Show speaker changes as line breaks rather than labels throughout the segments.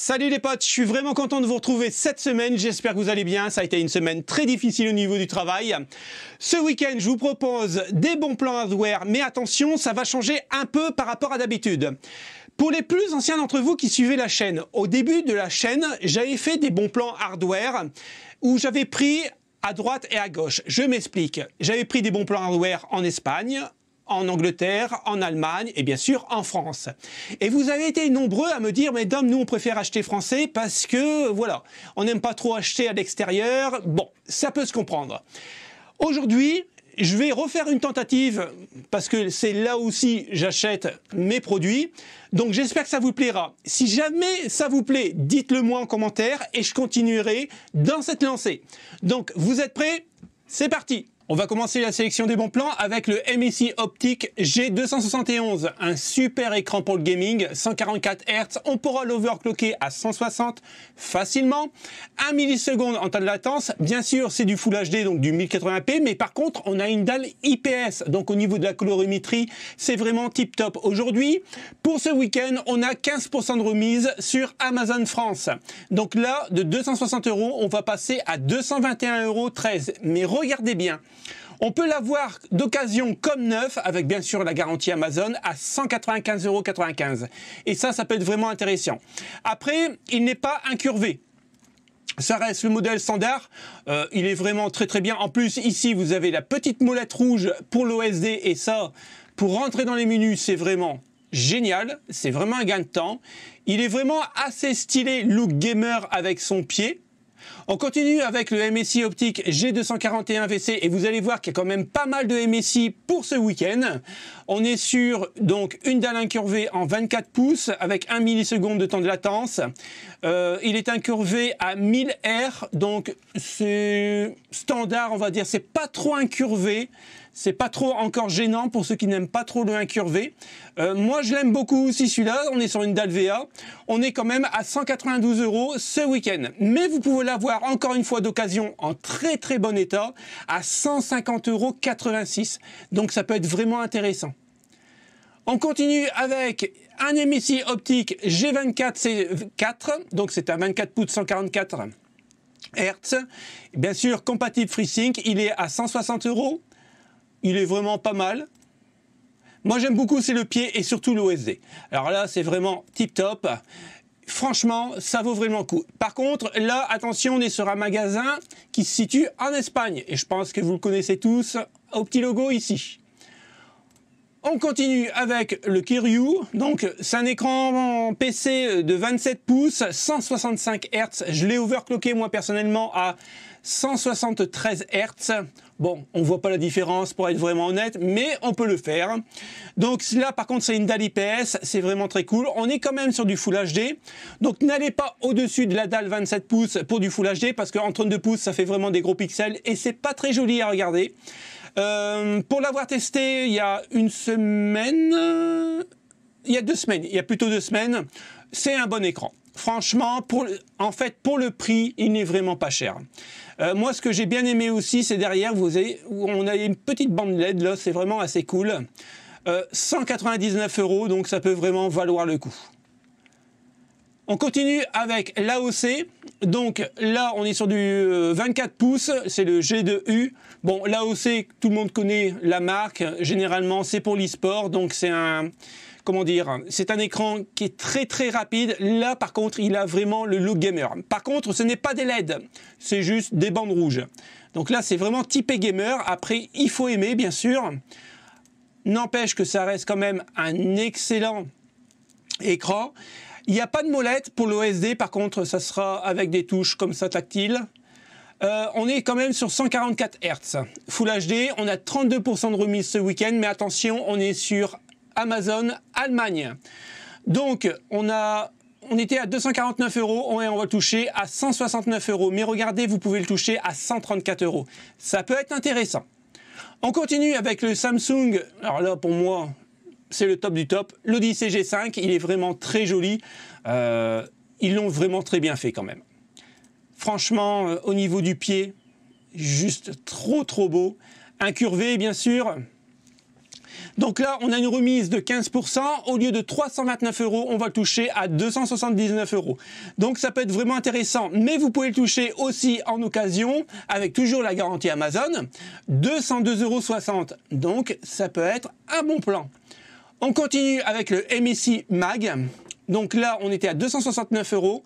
Salut les potes, je suis vraiment content de vous retrouver cette semaine, j'espère que vous allez bien, ça a été une semaine très difficile au niveau du travail. Ce week-end, je vous propose des bons plans hardware, mais attention, ça va changer un peu par rapport à d'habitude. Pour les plus anciens d'entre vous qui suivaient la chaîne, au début de la chaîne, j'avais fait des bons plans hardware où j'avais pris à droite et à gauche. Je m'explique, j'avais pris des bons plans hardware en Espagne, en Angleterre, en Allemagne et bien sûr en France. Et vous avez été nombreux à me dire, mais Dom, nous on préfère acheter français parce que, voilà, on n'aime pas trop acheter à l'extérieur. Bon, ça peut se comprendre. Aujourd'hui, je vais refaire une tentative parce que c'est là aussi j'achète mes produits. Donc j'espère que ça vous plaira. Si jamais ça vous plaît, dites-le moi en commentaire et je continuerai dans cette lancée. Donc vous êtes prêts? C'est parti! On va commencer la sélection des bons plans avec le MSI Optic G271, un super écran pour le gaming, 144 Hz, on pourra l'overclocker à 160 facilement, 1 milliseconde en temps de latence, bien sûr c'est du Full HD donc du 1080p, mais par contre on a une dalle IPS, donc au niveau de la colorimétrie c'est vraiment tip top. Aujourd'hui, pour ce week-end, on a 15% de remise sur Amazon France, donc là de 260 €, on va passer à 221,13 €, mais regardez bien. On peut l'avoir d'occasion comme neuf, avec bien sûr la garantie Amazon, à 195,95 €. Et ça peut être vraiment intéressant. Après, il n'est pas incurvé. Ça reste le modèle standard, il est vraiment très bien. En plus, ici, vous avez la petite molette rouge pour l'OSD, et ça, pour rentrer dans les menus, c'est vraiment génial. C'est vraiment un gain de temps. Il est vraiment assez stylé, look gamer avec son pied. On continue avec le MSI Optic G241VC et vous allez voir qu'il y a quand même pas mal de MSI pour ce week-end. On est sur donc une dalle incurvée en 24 pouces avec 1 milliseconde de temps de latence. Il est incurvé à 1000 R, donc c'est standard, on va dire, c'est pas trop incurvé. C'est pas trop encore gênant pour ceux qui n'aiment pas trop le incurvé. Moi, je l'aime beaucoup aussi celui-là. On est sur une dalle VA. On est quand même à 192 € ce week-end. Mais vous pouvez l'avoir encore une fois d'occasion en très bon état à 150,86 €. Donc ça peut être vraiment intéressant. On continue avec un MSI Optic G24C4. Donc c'est un 24 pouces 144 Hz. Bien sûr, compatible FreeSync. Il est à 160 €. Il est vraiment pas mal. Moi, j'aime beaucoup, c'est le pied et surtout l'OSD. Alors là, c'est vraiment tip top. Franchement, ça vaut vraiment le coup. Par contre, là, attention, on est sur un magasin qui se situe en Espagne. Et je pense que vous le connaissez tous, au petit logo ici. On continue avec le Kiryu. Donc, c'est un écran PC de 27 pouces, 165 Hz. Je l'ai overclocké, moi, personnellement, à 173 Hz. Bon, on voit pas la différence pour être vraiment honnête, mais on peut le faire. Donc là, par contre, c'est une dalle IPS, c'est vraiment très cool. On est quand même sur du Full HD. Donc n'allez pas au-dessus de la dalle 27 pouces pour du Full HD, parce qu'en 32 pouces, ça fait vraiment des gros pixels et c'est pas très joli à regarder. Pour l'avoir testé il y a une semaine, il y a 2 semaines, il y a plutôt 2 semaines, c'est un bon écran. Franchement, en fait, pour le prix, il n'est vraiment pas cher. Moi, ce que j'ai bien aimé aussi, c'est derrière, on a une petite bande LED, là, c'est vraiment assez cool. 199 €, donc ça peut vraiment valoir le coup. On continue avec l'AOC. Donc là, on est sur du 24 pouces, c'est le G2U. Bon, l'AOC, tout le monde connaît la marque. Généralement, c'est pour l'e-sport, donc c'est un... Comment dire, c'est un écran qui est très rapide. Là, par contre, il a vraiment le look gamer. Par contre, ce n'est pas des LED, c'est juste des bandes rouges. Donc là, c'est vraiment typé gamer. Après, il faut aimer, bien sûr. N'empêche que ça reste quand même un excellent écran. Il n'y a pas de molette pour l'OSD. Par contre, ça sera avec des touches comme ça tactiles. On est quand même sur 144 Hz. Full HD, on a 32% de remise ce week-end. Mais attention, on est sur Amazon Allemagne. Donc on était à 249 € et on va le toucher à 169 €. Mais regardez, vous pouvez le toucher à 134 €. Ça peut être intéressant. On continue avec le Samsung. Alors là, pour moi, c'est le top du top. L'Odyssey G5, il est vraiment très joli. Ils l'ont vraiment très bien fait quand même. Franchement, au niveau du pied, juste trop beau. Incurvé, bien sûr. Donc là, on a une remise de 15%. Au lieu de 329 €, on va le toucher à 279 €. Donc ça peut être vraiment intéressant. Mais vous pouvez le toucher aussi en occasion, avec toujours la garantie Amazon, 202,60 €. Donc ça peut être un bon plan. On continue avec le MSI Mag. Donc là, on était à 269 €.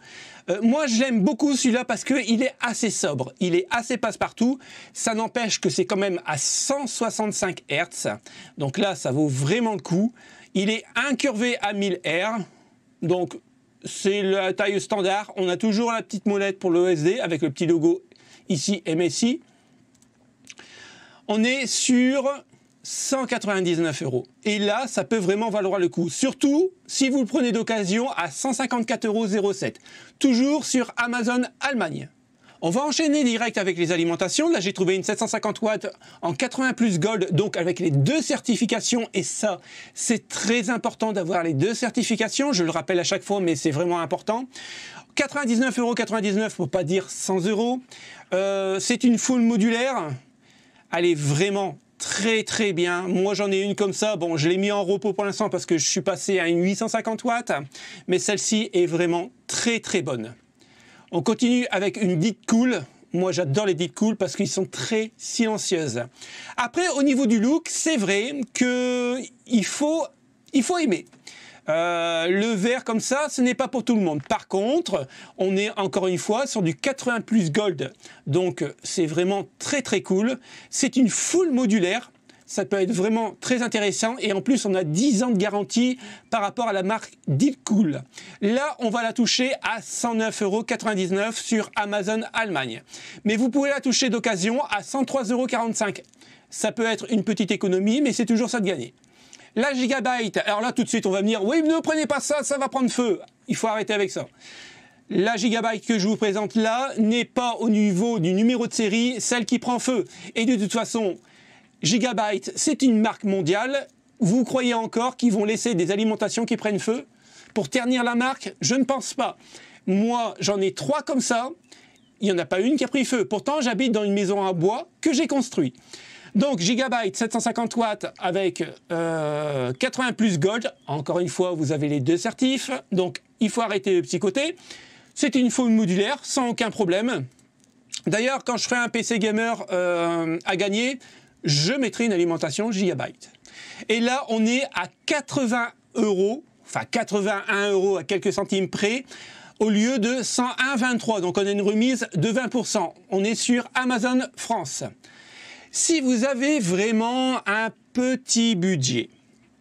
Moi, je l'aime beaucoup celui-là parce qu'il est assez sobre. Il est assez passe-partout. Ça n'empêche que c'est quand même à 165 Hz. Donc là, ça vaut vraiment le coup. Il est incurvé à 1000 R. Donc, c'est la taille standard. On a toujours la petite molette pour l'OSD avec le petit logo ici MSI. On est sur 199 €. Et là, ça peut vraiment valoir le coup. Surtout si vous le prenez d'occasion à 154,07 €. Toujours sur Amazon Allemagne. On va enchaîner direct avec les alimentations. Là, j'ai trouvé une 750 watts en 80 plus Gold, donc avec les 2 certifications. Et ça, c'est très important d'avoir les 2 certifications. Je le rappelle à chaque fois, mais c'est vraiment important. 99,99 € pour pas dire 100 €. C'est une full modulaire. Elle est vraiment très bien. Moi j'en ai une comme ça. Bon, je l'ai mis en repos pour l'instant parce que je suis passé à une 850 watts. Mais celle-ci est vraiment très bonne. On continue avec une Deadcool. Moi j'adore les Deadcool parce qu'ils sont très silencieuses. Après, au niveau du look, c'est vrai qu'il faut aimer. Le vert comme ça, ce n'est pas pour tout le monde. Par contre, on est encore une fois sur du 80 plus Gold. Donc, c'est vraiment très cool. C'est une full modulaire. Ça peut être vraiment très intéressant. Et en plus, on a 10 ans de garantie par rapport à la marque Deadcool. Là, on va la toucher à 109,99 € sur Amazon Allemagne. Mais vous pouvez la toucher d'occasion à 103,45 €. Ça peut être une petite économie, mais c'est toujours ça de gagner. La Gigabyte, alors là tout de suite on va me dire oui, ne prenez pas ça, ça va prendre feu. Il faut arrêter avec ça. La Gigabyte que je vous présente là n'est pas au niveau du numéro de série, celle qui prend feu. Et de toute façon, Gigabyte, c'est une marque mondiale. Vous croyez encore qu'ils vont laisser des alimentations qui prennent feu pour ternir la marque? Je ne pense pas. Moi, j'en ai 3 comme ça. Il n'y en a pas une qui a pris feu. Pourtant, j'habite dans une maison en bois que j'ai construite. Donc Gigabyte 750 watts avec 80 plus Gold. Encore une fois, vous avez les 2 certifs. Donc il faut arrêter le psychoté. C'est une full modulaire sans aucun problème. D'ailleurs, quand je ferai un PC gamer à gagner, je mettrai une alimentation Gigabyte. Et là, on est à 80 €, enfin 81 € à quelques centimes près, au lieu de 101,23 €. Donc on a une remise de 20%. On est sur Amazon France. Si vous avez vraiment un petit budget,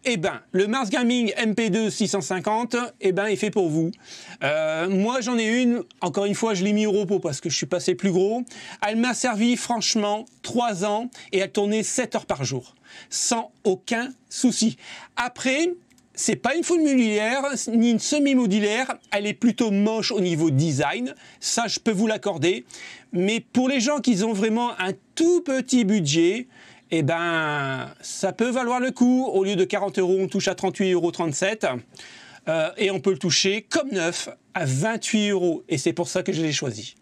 eh ben, le Mars Gaming MP2 650, eh ben, est fait pour vous. Moi, j'en ai une. Encore une fois, je l'ai mis au repos parce que je suis passé plus gros. Elle m'a servi, franchement, 3 ans et elle tournait 7 heures par jour. Sans aucun souci. Après, c'est pas une full modulaire, ni une semi-modulaire. Elle est plutôt moche au niveau design. Ça, je peux vous l'accorder. Mais pour les gens qui ont vraiment un tout petit budget, eh ben, ça peut valoir le coup. Au lieu de 40 €, on touche à 38,37 €. Et on peut le toucher comme neuf à 28 €. Et c'est pour ça que je l'ai choisi.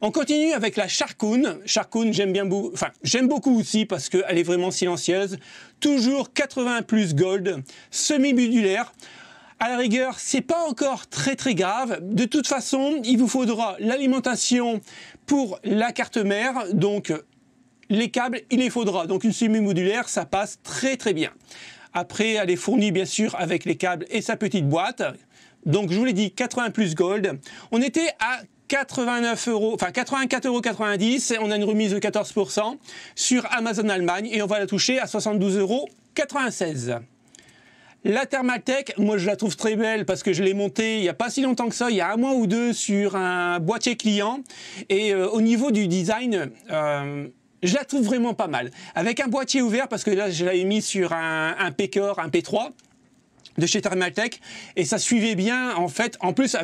On continue avec la Sharkoon. Sharkoon, j'aime beaucoup aussi parce qu'elle est vraiment silencieuse. Toujours 80 plus Gold, semi-modulaire. À la rigueur, c'est pas encore très grave. De toute façon, il vous faudra l'alimentation pour la carte mère. Donc, les câbles, il les faudra. Donc, une semi-modulaire, ça passe très bien. Après, elle est fournie, bien sûr, avec les câbles et sa petite boîte. Donc, je vous l'ai dit, 80 plus Gold. On était à 89 €, enfin 84,90 €, on a une remise de 14% sur Amazon Allemagne et on va la toucher à 72,96 €. La Thermaltake, moi je la trouve très belle parce que je l'ai montée il n'y a pas si longtemps que ça, il y a 1 mois ou 2 sur un boîtier client et au niveau du design, je la trouve vraiment pas mal. Avec un boîtier ouvert parce que là je l'avais mis sur un P-Core, un P3. De chez Thermaltake et ça suivait bien en fait, en plus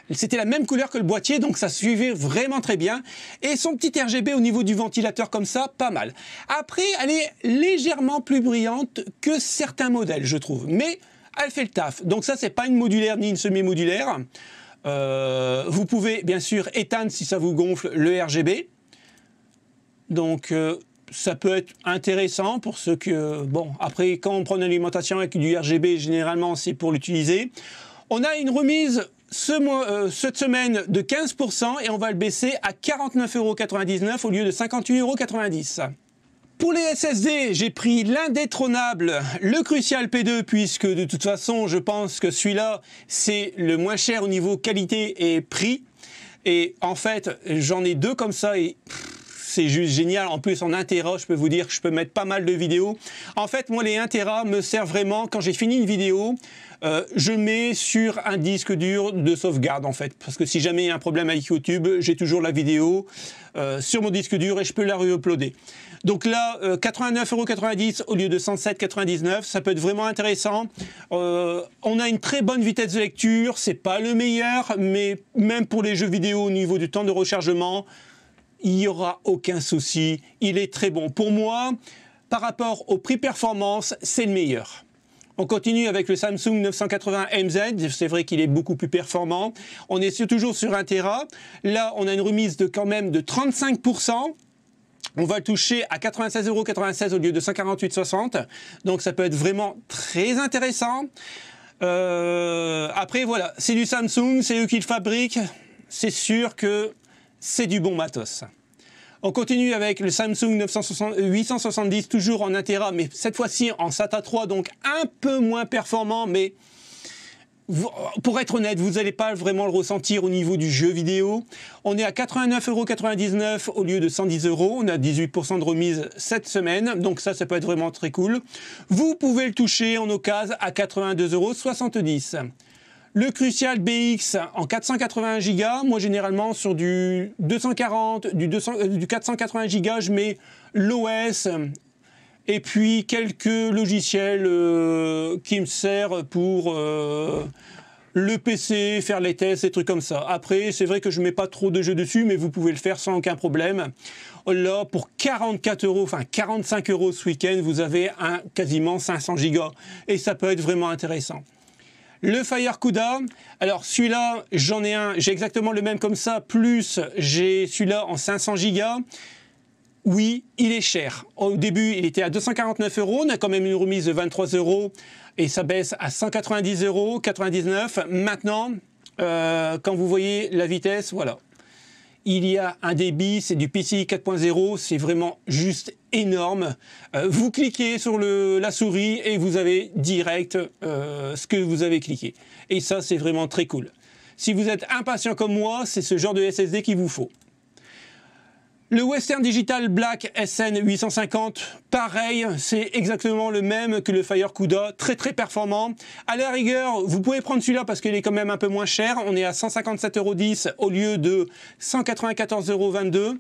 c'était la même couleur que le boîtier donc ça suivait vraiment très bien et son petit RGB au niveau du ventilateur comme ça, pas mal. Après elle est légèrement plus brillante que certains modèles je trouve, mais elle fait le taf, donc ça c'est pas une modulaire ni une semi-modulaire. Vous pouvez bien sûr éteindre si ça vous gonfle le RGB, donc ça peut être intéressant pour ceux que... Bon, après, quand on prend une alimentation avec du RGB, généralement, c'est pour l'utiliser. On a une remise cette semaine de 15% et on va le baisser à 49,99 € au lieu de 58,90 €. Pour les SSD, j'ai pris l'indétrônable, le Crucial P2, puisque de toute façon, je pense que celui-là, c'est le moins cher au niveau qualité et prix. Et en fait, j'en ai deux comme ça et c'est juste génial. En plus, en 1 Tera, je peux vous dire que je peux mettre pas mal de vidéos. En fait, moi, les 1 Tera me servent vraiment quand j'ai fini une vidéo. Je mets sur un disque dur de sauvegarde, en fait. Parce que si jamais il y a un problème avec YouTube, j'ai toujours la vidéo sur mon disque dur et je peux la re-uploader. Donc là, 89,90 € au lieu de 107,99 €, ça peut être vraiment intéressant. On a une très bonne vitesse de lecture, c'est pas le meilleur, mais même pour les jeux vidéo au niveau du temps de rechargement, il n'y aura aucun souci, il est très bon. Pour moi, par rapport au prix-performance, c'est le meilleur. On continue avec le Samsung 980 MZ, c'est vrai qu'il est beaucoup plus performant. On est toujours sur 1 Tera. Là, on a une remise de quand même de 35%. On va le toucher à 96,96 € au lieu de 148,60 €. Donc ça peut être vraiment très intéressant. Après, voilà, c'est du Samsung, c'est eux qui le fabriquent. C'est sûr que c'est du bon matos. On continue avec le Samsung 870, toujours en 1 Tera, mais cette fois-ci en SATA 3, donc un peu moins performant, mais pour être honnête, vous n'allez pas vraiment le ressentir au niveau du jeu vidéo. On est à 89,99 € au lieu de 110 €. On a 18% de remise cette semaine, donc ça peut être vraiment très cool. Vous pouvez le toucher en occasion à 82,70 €. Le Crucial BX en 480 Go, moi généralement sur du 240, du 480 Go, je mets l'OS et puis quelques logiciels qui me servent pour le PC, faire les tests, des trucs comme ça. Après, c'est vrai que je ne mets pas trop de jeux dessus, mais vous pouvez le faire sans aucun problème. Là, pour 44 €, enfin 45 € ce week-end, vous avez quasiment 500 Go et ça peut être vraiment intéressant. Le FireCuda, alors celui-là, j'en ai un, j'ai exactement le même comme ça, plus j'ai celui-là en 500 Go. Oui, il est cher. Au début, il était à 249 €, on a quand même une remise de 23 € et ça baisse à 190,99 €. Maintenant, quand vous voyez la vitesse, voilà. Il y a un débit, c'est du PCI 4.0, c'est vraiment juste énorme. Vous cliquez sur la souris et vous avez direct ce que vous avez cliqué. Et ça, c'est vraiment très cool. Si vous êtes impatient comme moi, c'est ce genre de SSD qu'il vous faut. Le Western Digital Black SN850, pareil, c'est exactement le même que le FireCuda, très très performant. À la rigueur, vous pouvez prendre celui-là parce qu'il est quand même un peu moins cher. On est à 157,10 € au lieu de 194,22 €.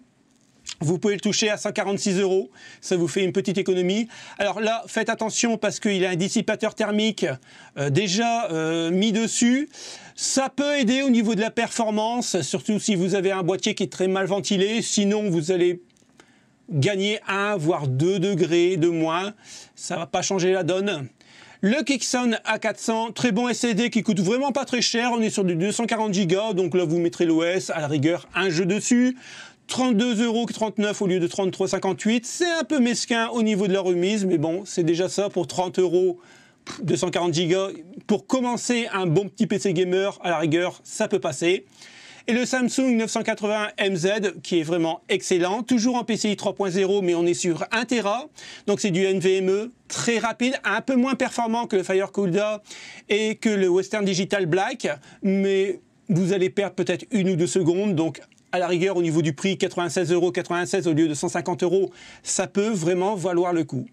Vous pouvez le toucher à 146 €, ça vous fait une petite économie. Alors là, faites attention parce qu'il a un dissipateur thermique déjà mis dessus. Ça peut aider au niveau de la performance, surtout si vous avez un boîtier qui est très mal ventilé. Sinon, vous allez gagner 1 voire 2 degrés de moins. Ça ne va pas changer la donne. Le Kickson A400, très bon SSD qui coûte vraiment pas très cher. On est sur du 240 Go, donc là vous mettrez l'OS, à la rigueur un jeu dessus. 32,39 € au lieu de 33,58 €. C'est un peu mesquin au niveau de la remise, mais bon, c'est déjà ça pour 30 €, 240 Go. Pour commencer un bon petit PC gamer, à la rigueur, ça peut passer. Et le Samsung 980 MZ, qui est vraiment excellent, toujours en PCI 3.0, mais on est sur 1 Tera, donc c'est du NVMe, très rapide, un peu moins performant que le FireCuda et que le Western Digital Black, mais vous allez perdre peut-être 1 ou 2 secondes, donc à la rigueur, au niveau du prix, 96,96 € au lieu de 150 €, ça peut vraiment valoir le coup.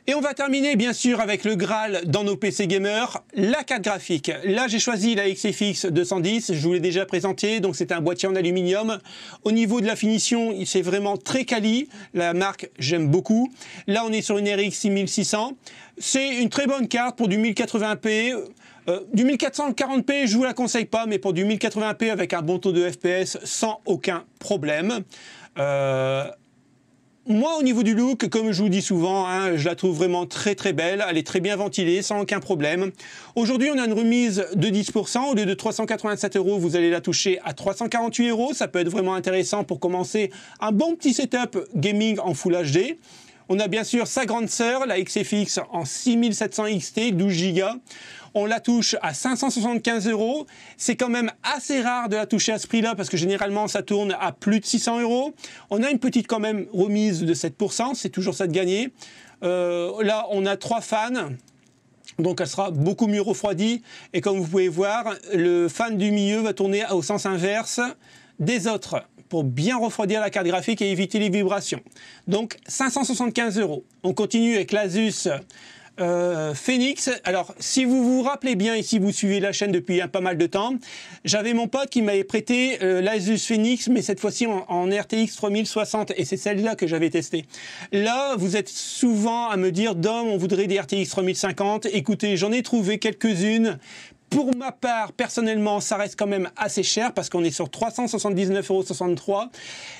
Et on va terminer bien sûr avec le Graal dans nos PC gamers, la carte graphique. Là j'ai choisi la XFX 210, je vous l'ai déjà présenté, donc c'est un boîtier en aluminium. Au niveau de la finition, c'est vraiment très quali, la marque j'aime beaucoup. Là on est sur une RX 6600, c'est une très bonne carte pour du 1080p. Du 1440p, je vous la conseille pas, mais pour du 1080p avec un bon taux de FPS, sans aucun problème. moi, au niveau du look, comme je vous dis souvent, hein, je la trouve vraiment très très belle. Elle est très bien ventilée, sans aucun problème. Aujourd'hui, on a une remise de 10%. Au lieu de 387 €, vous allez la toucher à 348 €. Ça peut être vraiment intéressant pour commencer un bon petit setup gaming en Full HD. On a bien sûr sa grande sœur, la XFX en 6700 XT, 12 Go. On la touche à 575 €. C'est quand même assez rare de la toucher à ce prix-là parce que généralement ça tourne à plus de 600 €. On a une petite quand même remise de 7%, c'est toujours ça de gagner. Là, on a 3 fans. Donc elle sera beaucoup mieux refroidie. Et comme vous pouvez voir, le fan du milieu va tourner au sens inverse des autres pour bien refroidir la carte graphique et éviter les vibrations. Donc 575 €. On continue avec l'Asus Phoenix. Alors, si vous vous rappelez bien, et si vous suivez la chaîne depuis pas mal de temps, j'avais mon pote qui m'avait prêté l'Asus Phoenix, mais cette fois-ci en RTX 3060, et c'est celle-là que j'avais testée. Là, vous êtes souvent à me dire, Dom, on voudrait des RTX 3050. Écoutez, j'en ai trouvé quelques-unes. Pour ma part, personnellement, ça reste quand même assez cher parce qu'on est sur 379,63 €.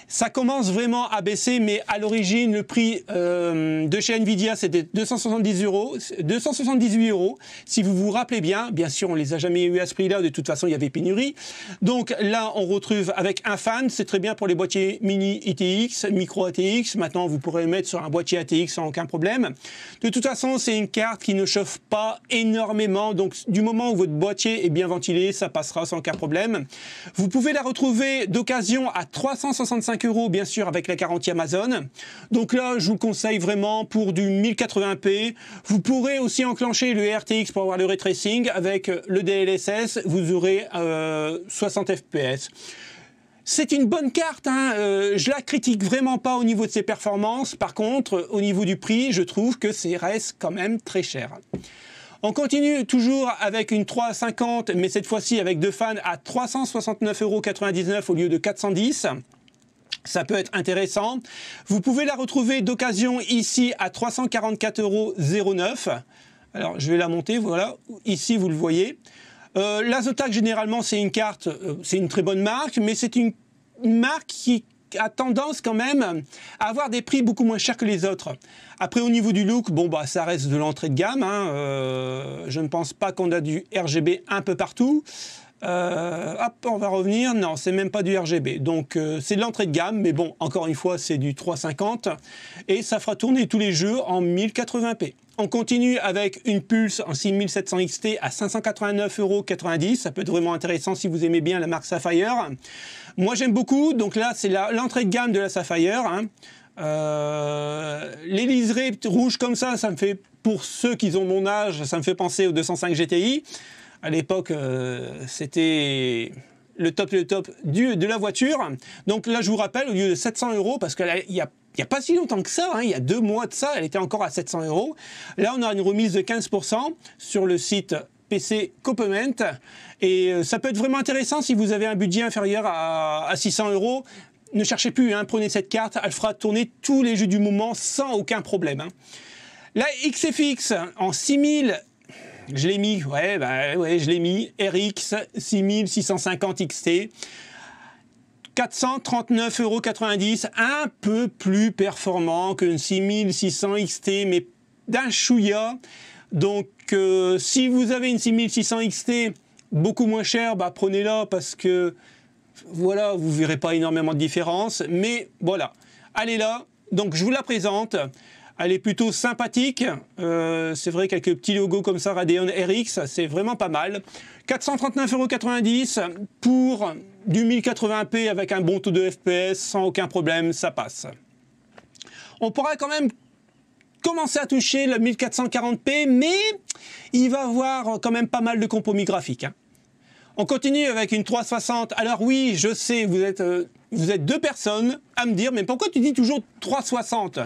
Ça commence vraiment à baisser, mais à l'origine, le prix de chez Nvidia, c'était 278 €. Si vous vous rappelez bien, bien sûr, on les a jamais eu à ce prix-là. De toute façon, il y avait pénurie. Donc là, on retrouve avec un fan. C'est très bien pour les boîtiers mini ATX, micro ATX. Maintenant, vous pourrez le mettre sur un boîtier ATX sans aucun problème. De toute façon, c'est une carte qui ne chauffe pas énormément. Donc, du moment où votre boîtier est bien ventilé, ça passera sans aucun problème. Vous pouvez la retrouver d'occasion à 365 €, bien sûr, avec la garantie Amazon. Donc là, je vous conseille vraiment pour du 1080p. Vous pourrez aussi enclencher le RTX pour avoir le ray tracing. Avec le DLSS, vous aurez 60 FPS. C'est une bonne carte, hein. Je la critique vraiment pas au niveau de ses performances. Par contre, au niveau du prix, je trouve que c'est reste quand même très cher. On continue toujours avec une 350, mais cette fois-ci avec deux fans à 369,99 € au lieu de 410 €. Ça peut être intéressant. Vous pouvez la retrouver d'occasion ici à 344,09 €. Alors, je vais la monter, voilà. Ici, vous le voyez. La Zotac, généralement, c'est une carte, c'est une très bonne marque, mais c'est une marque qui a tendance quand même à avoir des prix beaucoup moins chers que les autres. Après, au niveau du look, bon, bah, ça reste de l'entrée de gamme, hein. Je ne pense pas qu'on a du RGB un peu partout. Hop, on va revenir. Non, c'est même pas du RGB. Donc, c'est de l'entrée de gamme, mais bon, encore une fois, c'est du 350 et ça fera tourner tous les jeux en 1080p. On continue avec une Pulse en 6700 XT à 589,90 €. Ça peut être vraiment intéressant si vous aimez bien la marque Sapphire. Moi, j'aime beaucoup. Donc là, c'est l'entrée de gamme de la Sapphire, hein. Les liserés rouges comme ça me fait, pour ceux qui ont mon âge, ça me fait penser au 205 GTI. À l'époque, c'était le top de la voiture. Donc là, je vous rappelle, au lieu de 700 €, parce qu'il n'y a pas si longtemps que ça, hein, il y a 2 mois de ça, elle était encore à 700 €. Là, on a une remise de 15% sur le site PC Copement. Et ça peut être vraiment intéressant si vous avez un budget inférieur à 600 €. Ne cherchez plus, hein, prenez cette carte, elle fera tourner tous les jeux du moment sans aucun problème, hein. La XFX en 6000... Je l'ai mis, ouais, je l'ai mis. RX 6650 XT. 439,90 €, un peu plus performant qu'une 6600 XT, mais d'un chouïa. Donc, si vous avez une 6600 XT beaucoup moins chère, bah, prenez-la parce que, voilà, vous ne verrez pas énormément de différence. Mais voilà, allez là. Donc, je vous la présente. Elle est plutôt sympathique. C'est vrai, quelques petits logos comme ça, Radeon RX, c'est vraiment pas mal. 439,90 € pour du 1080p avec un bon taux de FPS, sans aucun problème, ça passe. On pourra quand même commencer à toucher le 1440p, mais il va avoir quand même pas mal de compromis graphiques, hein. On continue avec une 360. Alors oui, je sais, vous êtes 2 personnes à me dire, mais pourquoi tu dis toujours 360 ?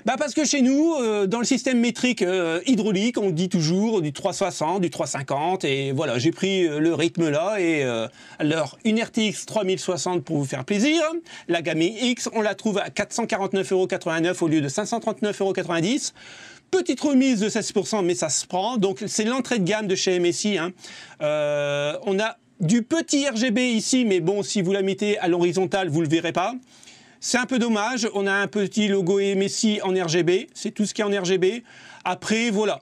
Bah parce que chez nous, dans le système métrique hydraulique, on dit toujours du 360, du 350, et voilà, j'ai pris le rythme là, et alors une RTX 3060 pour vous faire plaisir, la gamme X, on la trouve à 449,89 € au lieu de 539,90 €. Petite remise de 16%, mais ça se prend. Donc, c'est l'entrée de gamme de chez MSI, hein. On a du petit RGB ici, mais bon, si vous la mettez à l'horizontale, vous ne le verrez pas. C'est un peu dommage, on a un petit logo MSI en RGB, c'est tout ce qui est en RGB. Après, voilà.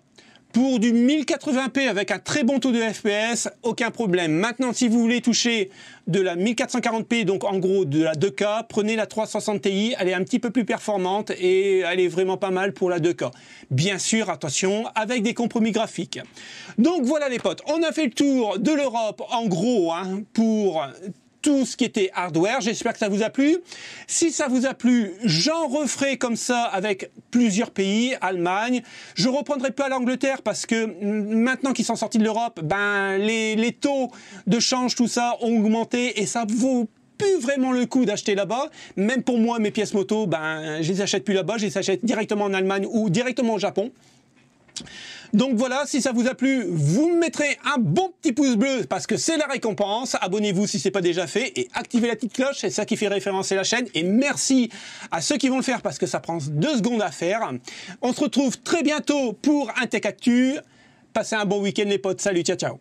Pour du 1080p avec un très bon taux de FPS, aucun problème. Maintenant, si vous voulez toucher de la 1440p, donc en gros de la 2K, prenez la 360 Ti, elle est un petit peu plus performante et elle est vraiment pas mal pour la 2K. Bien sûr, attention, avec des compromis graphiques. Donc voilà les potes, on a fait le tour de l'Europe en gros pour tout ce qui était hardware. J'espère que ça vous a plu. Si ça vous a plu, j'en referai comme ça avec plusieurs pays, Allemagne. Je reprendrai pas l'Angleterre parce que maintenant qu'ils sont sortis de l'Europe, ben les taux de change, tout ça ont augmenté et ça vaut plus vraiment le coup d'acheter là-bas. Même pour moi, mes pièces moto, ben je les achète plus là-bas, je les achète directement en Allemagne ou directement au Japon. Donc voilà, si ça vous a plu, vous me mettrez un bon petit pouce bleu parce que c'est la récompense. Abonnez-vous si ce n'est pas déjà fait et activez la petite cloche, c'est ça qui fait référencer la chaîne. Et merci à ceux qui vont le faire parce que ça prend 2 secondes à faire. On se retrouve très bientôt pour un Tech Actu. Passez un bon week-end les potes, salut, ciao ciao.